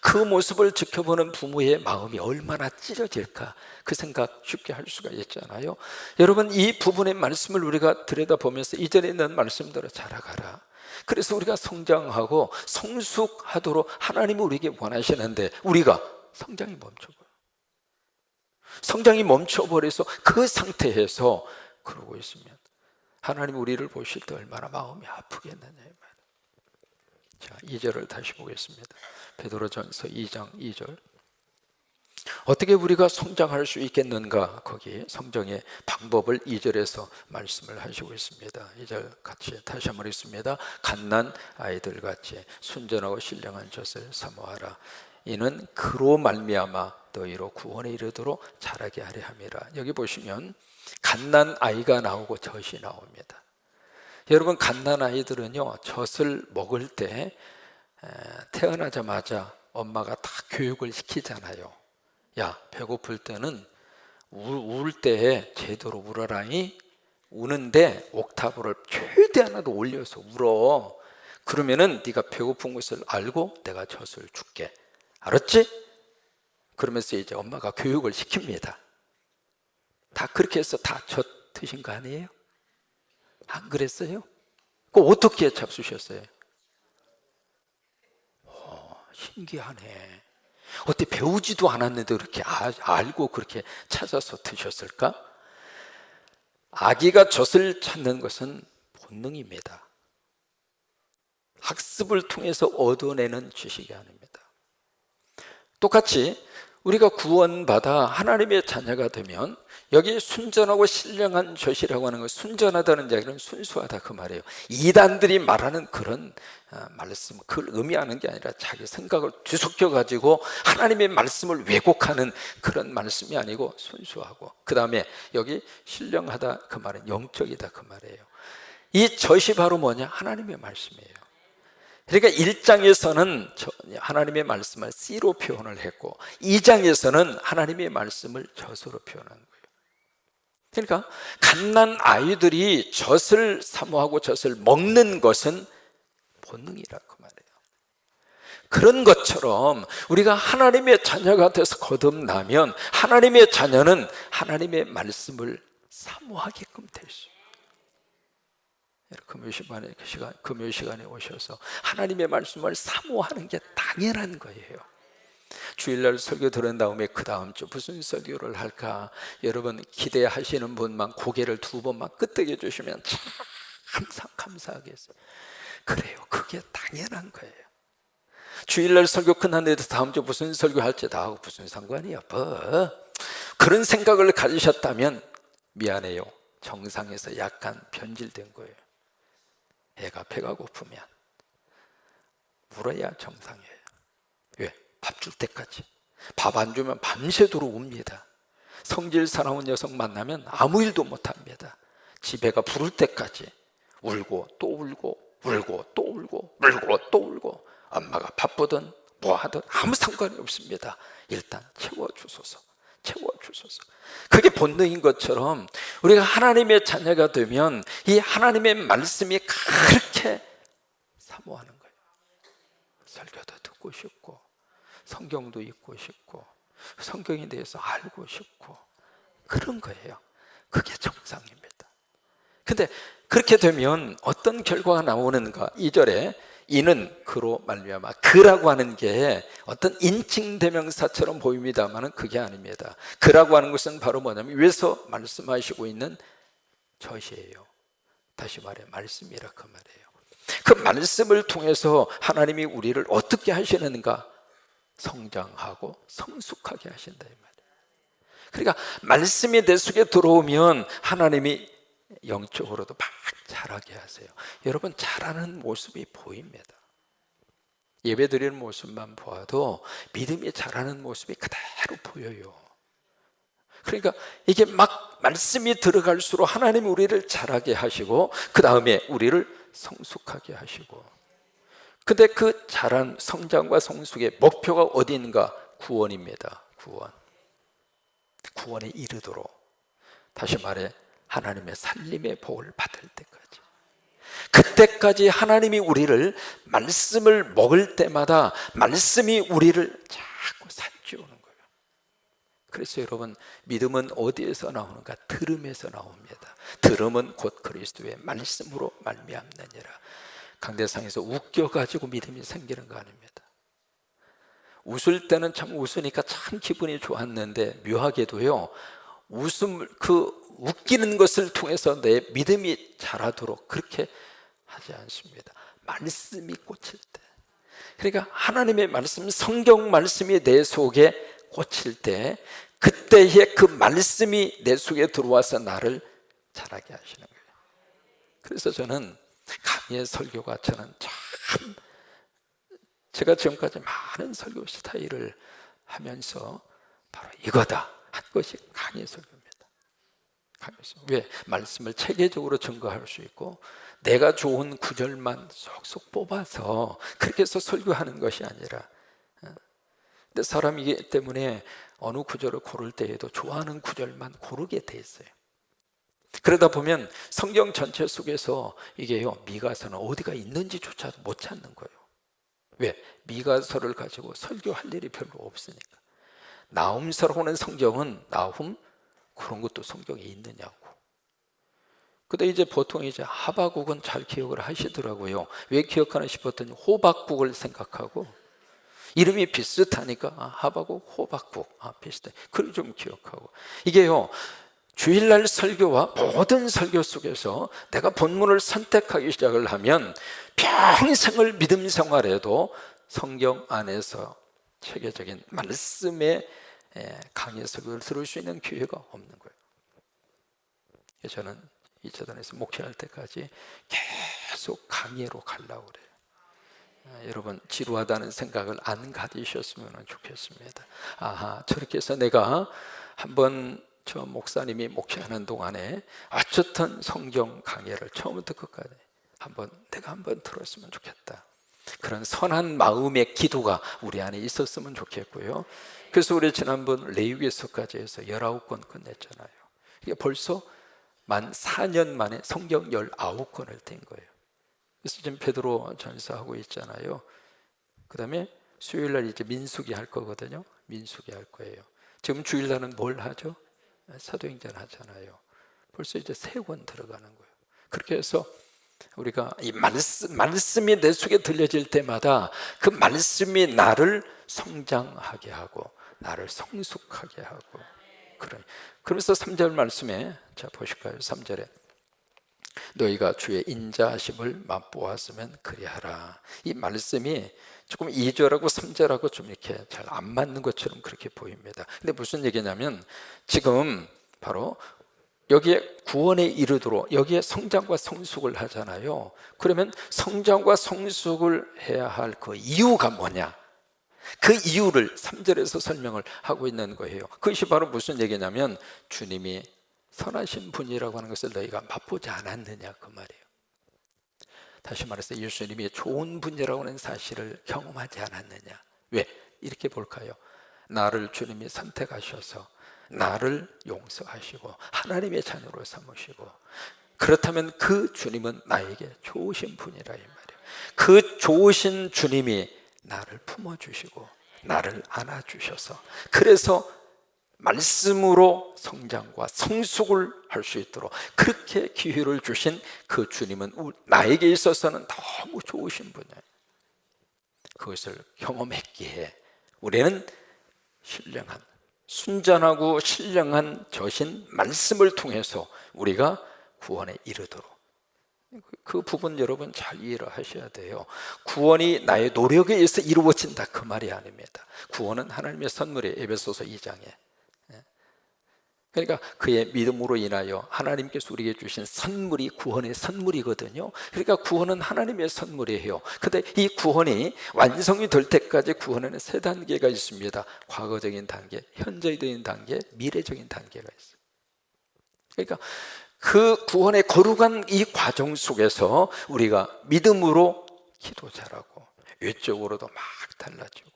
그 모습을 지켜보는 부모의 마음이 얼마나 찢어질까, 그 생각 쉽게 할 수가 있잖아요. 여러분, 이 부분의 말씀을 우리가 들여다보면서 이전에 있는 말씀대로 자라가라. 그래서 우리가 성장하고 성숙하도록 하나님은 우리에게 원하시는데 우리가 성장이 멈춰버려요. 성장이 멈춰버려서 그 상태에서 그러고 있으면 하나님 우리를 보실 때 얼마나 마음이 아프겠느냐. 자, 2절을 다시 보겠습니다. 베드로전서 2장 2절. 어떻게 우리가 성장할 수 있겠는가? 거기 성장의 방법을 2절에서 말씀을 하시고 있습니다. 2절 같이 다시 한번 읽습니다. 갓난 아이들 같이 순전하고 신령한 젖을 사모하라. 이는 그로 말미암아 너희로 구원에 이르도록 자라게 하려 함이라. 여기 보시면 갓난 아이가 나오고 젖이 나옵니다. 여러분, 갓난 아이들은요 젖을 먹을 때 태어나자마자 엄마가 다 교육을 시키잖아요. 야, 배고플 때는 울 때에 제대로 울어라니. 우는데 옥타브를 최대한으로 올려서 울어. 그러면은 네가 배고픈 것을 알고 내가 젖을 줄게. 알았지? 그러면서 이제 엄마가 교육을 시킵니다. 다 그렇게 해서 다 젖 드신 거 아니에요? 안 그랬어요? 그 어떻게 잡수셨어요? 신기하네. 어떻게 배우지도 않았는데 그렇게 알고 그렇게 찾아서 드셨을까? 아기가 젖을 찾는 것은 본능입니다. 학습을 통해서 얻어내는 지식이 아닙니다. 똑같이 우리가 구원받아 하나님의 자녀가 되면 여기 순전하고 신령한 젖이라고 하는 것, 순전하다는 이야기는 순수하다 그 말이에요. 이단들이 말하는 그런 말씀, 그걸 의미하는 게 아니라 자기 생각을 뒤섞여 가지고 하나님의 말씀을 왜곡하는 그런 말씀이 아니고 순수하고, 그 다음에 여기 신령하다 그 말은 영적이다 그 말이에요. 이 젖이 바로 뭐냐? 하나님의 말씀이에요. 그러니까 1장에서는 하나님의 말씀을 씨로 표현을 했고 2장에서는 하나님의 말씀을 젖으로 표현한 거예요. 그러니까 갓난 아이들이 젖을 사모하고 젖을 먹는 것은 본능이라고 말해요. 그런 것처럼 우리가 하나님의 자녀가 돼서 거듭나면 하나님의 자녀는 하나님의 말씀을 사모하게끔 될 수 있어요. 금요 시간에 오셔서 하나님의 말씀을 사모하는 게 당연한 거예요. 주일날 설교 들은 다음에 그 다음 주 무슨 설교를 할까 여러분 기대하시는 분만 고개를 2번만 끄덕여 주시면 참 감사하겠어요. 그래요, 그게 당연한 거예요. 주일날 설교 끝났는데 다음 주 무슨 설교 할지 나하고 무슨 상관이야 뭐. 그런 생각을 가지셨다면 미안해요, 정상에서 약간 변질된 거예요. 애가 배가 고프면 울어야 정상이에요. 왜? 밥 줄 때까지. 밥 안 주면 밤새도록 웁니다. 성질 사나운 여성 만나면 아무 일도 못합니다. 집에가 부를 때까지 울고 또 울고 울고 또 울고 울고 또 울고, 엄마가 바쁘든 뭐하든 아무 상관이 없습니다. 일단 채워주소서, 채워주소서. 그게 본능인 것처럼 우리가 하나님의 자녀가 되면 이 하나님의 말씀이 그렇게 사모하는 거예요. 설교도 듣고 싶고 성경도 읽고 싶고 성경에 대해서 알고 싶고 그런 거예요. 그게 정상입니다. 근데 그렇게 되면 어떤 결과가 나오는가? 2절에 이는 그로 말미암아, 그라고 하는 게 어떤 인칭대명사처럼 보입니다만 그게 아닙니다. 그라고 하는 것은 바로 뭐냐면 위에서 말씀하시고 있는 젖이에요. 다시 말해 말씀이라 그 말이에요. 그 말씀을 통해서 하나님이 우리를 어떻게 하시는가? 성장하고 성숙하게 하신다 이 말이에요. 그러니까 말씀이 내 속에 들어오면 하나님이 영적으로도 막 자라게 하세요. 여러분, 자라는 모습이 보입니다. 예배 드리는 모습만 보아도 믿음이 자라는 모습이 그대로 보여요. 그러니까 이게 막 말씀이 들어갈수록 하나님이 우리를 자라게 하시고 그 다음에 우리를 성숙하게 하시고, 근데 그 자란 성장과 성숙의 목표가 어디인가? 구원입니다. 구원에 이르도록, 다시 말해 하나님의 살림의 복을 받을 때까지, 그때까지 하나님이 우리를, 말씀을 먹을 때마다 말씀이 우리를 자꾸 살찌우는 거예요. 그래서 여러분, 믿음은 어디에서 나오는가? 들음에서 나옵니다. 들음은 곧 그리스도의 말씀으로 말미암느니라. 강대상에서 웃겨가지고 믿음이 생기는 거 아닙니다. 웃을 때는 참 웃으니까 참 기분이 좋았는데, 묘하게도요, 웃기는 것을 통해서 내 믿음이 자라도록 그렇게 하지 않습니다. 말씀이 꽂힐 때, 그러니까 하나님의 말씀, 성경 말씀이 내 속에 꽂힐 때, 그때에 그 말씀이 내 속에 들어와서 나를 자라게 하시는 거예요. 그래서 저는 강의 설교가, 저는 참, 제가 지금까지 많은 설교 스타일을 하면서 바로 이거다 한 것이 강의 설교입니다. 왜? 말씀을 체계적으로 증거할 수 있고, 내가 좋은 구절만 쏙쏙 뽑아서 그렇게 해서 설교하는 것이 아니라, 근데 사람이기 때문에 어느 구절을 고를 때에도 좋아하는 구절만 고르게 돼 있어요. 그러다 보면 성경 전체 속에서 이게요, 미가서는 어디가 있는지조차도 못 찾는 거예요. 왜? 미가서를 가지고 설교할 일이 별로 없으니까. 나훔서라고 하는 성경은, 나훔 그런 것도 성경에 있느냐고. 근데 이제 보통 이제 하박국은 잘 기억을 하시더라고요. 왜 기억하나 싶었더니 호박국을 생각하고, 이름이 비슷하니까 하박국, 호박국, 비슷해. 그걸 좀 기억하고. 이게요, 주일날 설교와 모든 설교 속에서 내가 본문을 선택하기 시작을 하면 평생을 믿음 생활에도 성경 안에서 체계적인 말씀의 강의 설교를 들을 수 있는 기회가 없는 거예요. 저는 이 재단에서 목회할 때까지 계속 강의로 가려고 그래요. 여러분, 지루하다는 생각을 안 가지셨으면 좋겠습니다. 저렇게 해서 내가 한번, 저 목사님이 목회하는 동안에 어쨌든 성경 강의를 처음부터 끝까지 내가 한번 들었으면 좋겠다, 그런 선한 마음의 기도가 우리 안에 있었으면 좋겠고요. 그래서 우리 지난번 레위기서까지 해서 19권 끝냈잖아요. 이게 벌써 만 4년 만에 성경 19권을 뗀 거예요. 그래서 지금 베드로 전서하고 있잖아요. 그 다음에 수요일날 이제 민수기 할 거거든요. 민수기 할 거예요. 지금 주일날은 뭘 하죠? 사도행전 하잖아요. 벌써 이제 3권 들어가는 거예요. 그렇게 해서 우리가 이 말씀이 내 속에 들려질 때마다 그 말씀이 나를 성장하게 하고 나를 성숙하게 하고, 그래서 3절 말씀에, 자 보실까요? 3절에 너희가 주의 인자하심을 맛보았으면 그리하라. 이 말씀이 조금 2절하고 3절하고 좀 이렇게 잘 안 맞는 것처럼 그렇게 보입니다. 근데 무슨 얘기냐면, 지금 바로 여기에 구원에 이르도록, 여기에 성장과 성숙을 하잖아요. 그러면 성장과 성숙을 해야 할 그 이유가 뭐냐? 그 이유를 3절에서 설명을 하고 있는 거예요. 그것이 바로 무슨 얘기냐면, 주님이 선하신 분이라고 하는 것을 너희가 맛보지 않았느냐, 그 말이에요. 다시 말해서 예수님이 좋은 분이라고 하는 사실을 경험하지 않았느냐. 왜? 이렇게 볼까요? 나를 주님이 선택하셔서 나를 용서하시고 하나님의 자녀로 삼으시고, 그렇다면 그 주님은 나에게 좋으신 분이라, 이 말이에요. 그 좋으신 주님이 나를 품어주시고 나를 안아주셔서, 그래서 말씀으로 성장과 성숙을 할 수 있도록 그렇게 기회를 주신 그 주님은 나에게 있어서는 너무 좋으신 분이에요. 그것을 경험했기에 우리는 신령한, 순전하고 신령한 저신 말씀을 통해서 우리가 구원에 이르도록, 그 부분 여러분 잘 이해를 하셔야 돼요. 구원이 나의 노력에 의해서 이루어진다, 그 말이 아닙니다. 구원은 하나님의 선물이에요. 에베소서 2장에. 그러니까 그의 믿음으로 인하여 하나님께서 우리에게 주신 선물이 구원의 선물이거든요. 그러니까 구원은 하나님의 선물이에요. 근데 이 구원이 완성이 될 때까지 구원에는 3단계가 있습니다. 과거적인 단계, 현재적인 단계, 미래적인 단계가 있어요. 그러니까 그 구원의 거룩한 이 과정 속에서 우리가 믿음으로 기도 잘하고 외적으로도 막 달라지고,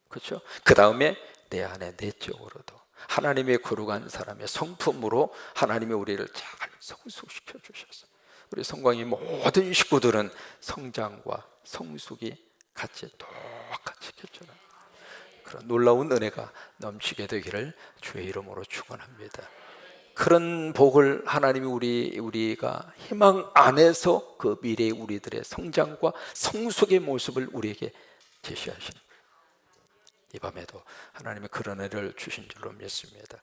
그렇죠? 그 다음에 내 안에 내적으로도 하나님의 거룩한 사람의 성품으로 하나님이 우리를 잘 성숙시켜 주셔서 우리 성광의 모든 식구들은 성장과 성숙이 같이 똑같이 겹쳐요. 그런 놀라운 은혜가 넘치게 되기를 주의 이름으로 축원합니다. 그런 복을 하나님이 우리가 희망 안에서 그 미래의 우리들의 성장과 성숙의 모습을 우리에게 제시하시는 거예요. 이 밤에도 하나님의 그런 은혜를 주신 줄로 믿습니다.